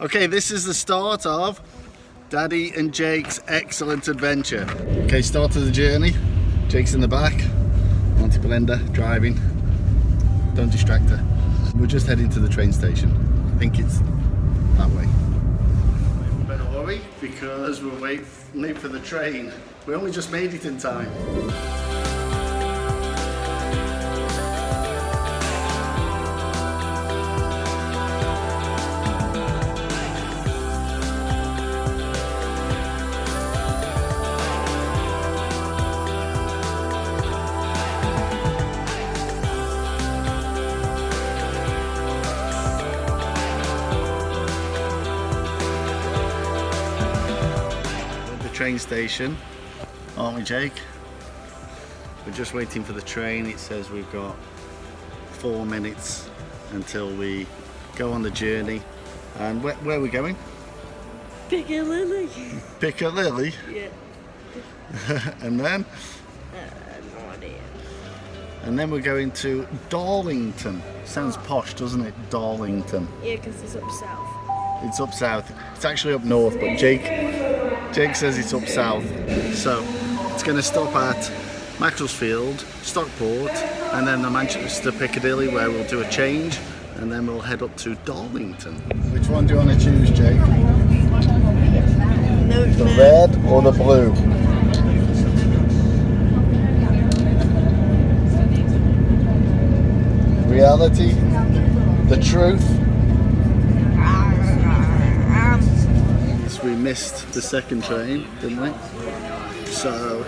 Okay, this is the start of Daddy and Jake's excellent adventure. Okay, start of the journey. Jake's in the back. Auntie Belinda driving. Don't distract her. We're just heading to the train station. I think it's that way. We better hurry because we're late for the train. We only just made it in time. Train station, aren't we, Jake? We're just waiting for the train. It says we've got 4 minutes until we go on the journey. And where are we going? Piccadilly. Piccadilly? Yeah. And then? No idea. And then we're going to Darlington. Sounds posh, doesn't it? Darlington. Yeah, because it's up south. It's up south. It's actually up north, but Jake says it's up south. So it's going to stop at Macclesfield, Stockport, and then the Manchester Piccadilly, where we'll do a change, and then we'll head up to Darlington. Which one do you want to choose, Jake? The red or the blue? Reality? The truth? We missed the second train, didn't we? So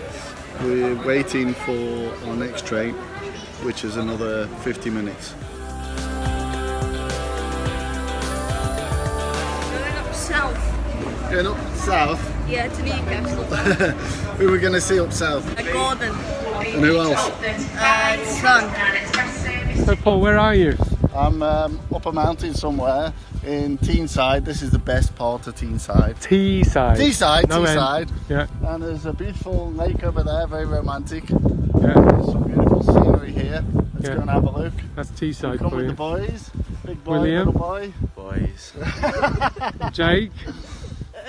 we're waiting for our next train, which is another 50 minutes. Going up south. Going up south? Yeah, to Newcastle. Who were going to see up south? Gordon. And who else? Son. So Paul, where are you? I'm up a mountain somewhere in Teesside. This is the best part of Teesside. Teesside. Teesside, No Teesside. Yeah. And there's a beautiful lake over there, very romantic. Yeah. There's some beautiful scenery here. Let's go and have a look. That's Teesside Come for with you. the boys. Big boy, William. little boy. Boys. Jake.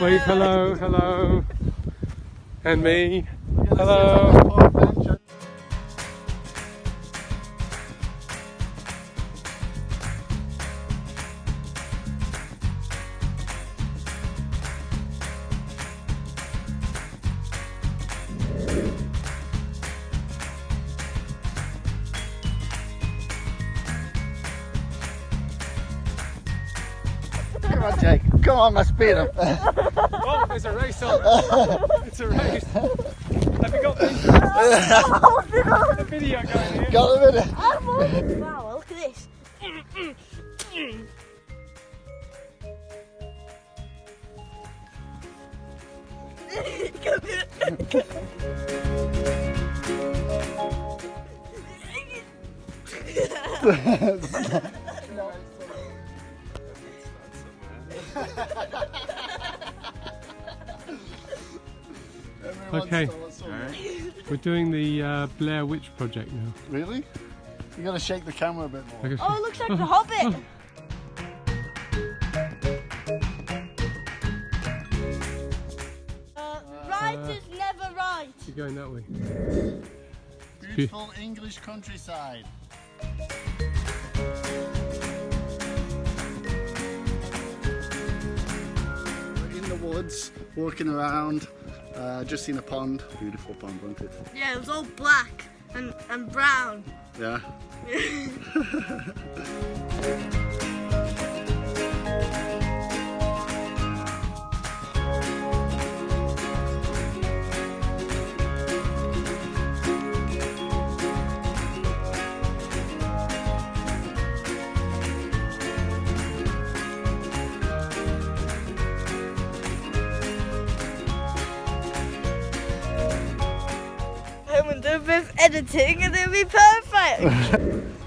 Wave hello, hello. And me. Hello. Come on, Jake. Come on, let's beat him. Oh, there's a race on. It's a race. Have you got the video going here? Got the video. Wow, look at this. Okay. We're doing the Blair Witch Project now. Really? You gotta shake the camera a bit more. Okay. Oh, it looks like the Hobbit. Right is never right. You're going that way. Beautiful English countryside. We're in the woods, walking around. Just seen a pond. Beautiful pond, wasn't it? Yeah, it was all black and brown. Yeah. I'm gonna do a bit of editing and it'll be perfect.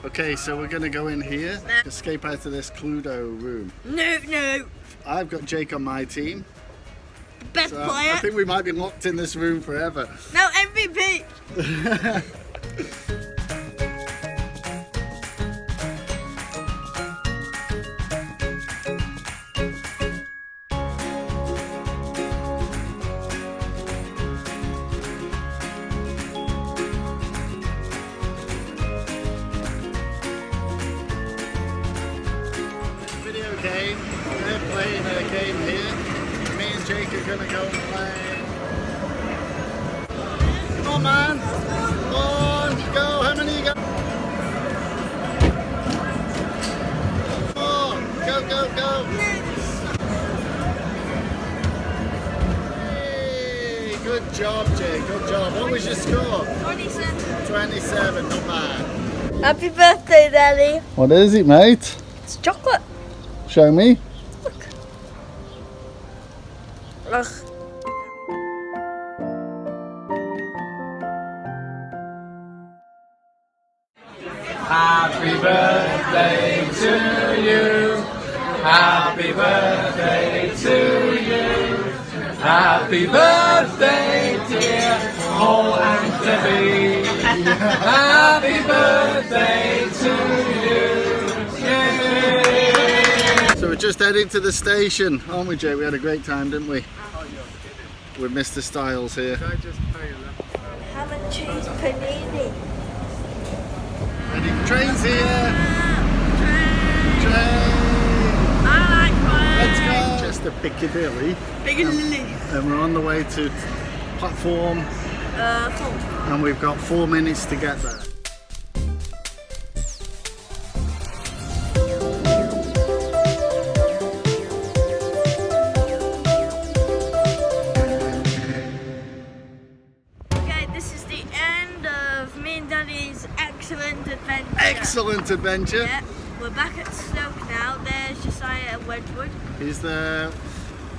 Okay, so we're gonna go in here, escape out of this Cluedo room. No. I've got Jake on my team. Best So player. I think we might be locked in this room forever. No, MVP. game. They're playing a game here. Me and Jake are gonna go and play. Come on, man. On, go. How many you got? Oh, go, go, go. Hey, good job, Jake. Good job. What was your score? 27. 27. Not bad. Happy birthday, Daddy. What is it, mate? It's chocolate. Show me. Look. Ugh. Happy birthday to you. Happy birthday to you. Happy birthday, dear Paul and Debbie. Happy birthday to you. Yay. So we're just heading to the station, aren't we, Jay? We had a great time, didn't we? With Mr. Styles here. Ham and cheese panini. Ready? Train's here. Train. I like mine. Let's go. Just to Piccadilly. Piccadilly. And we're on the way to platform. 4. And we've got 4 minutes to get there. Okay, this is the end of me and Daddy's excellent adventure. Excellent adventure. Yeah, we're back at Stoke now. There's Josiah at Wedgwood. He's the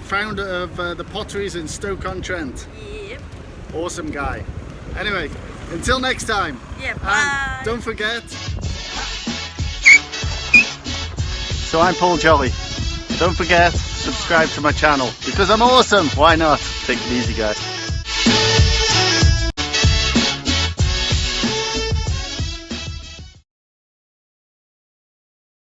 founder of the potteries in Stoke-on-Trent. Yep. Awesome guy. Anyway, until next time. Yeah, bye. And don't forget. So I'm Paul Jolley. Don't forget, subscribe to my channel because I'm awesome. Why not? Take it easy, guys.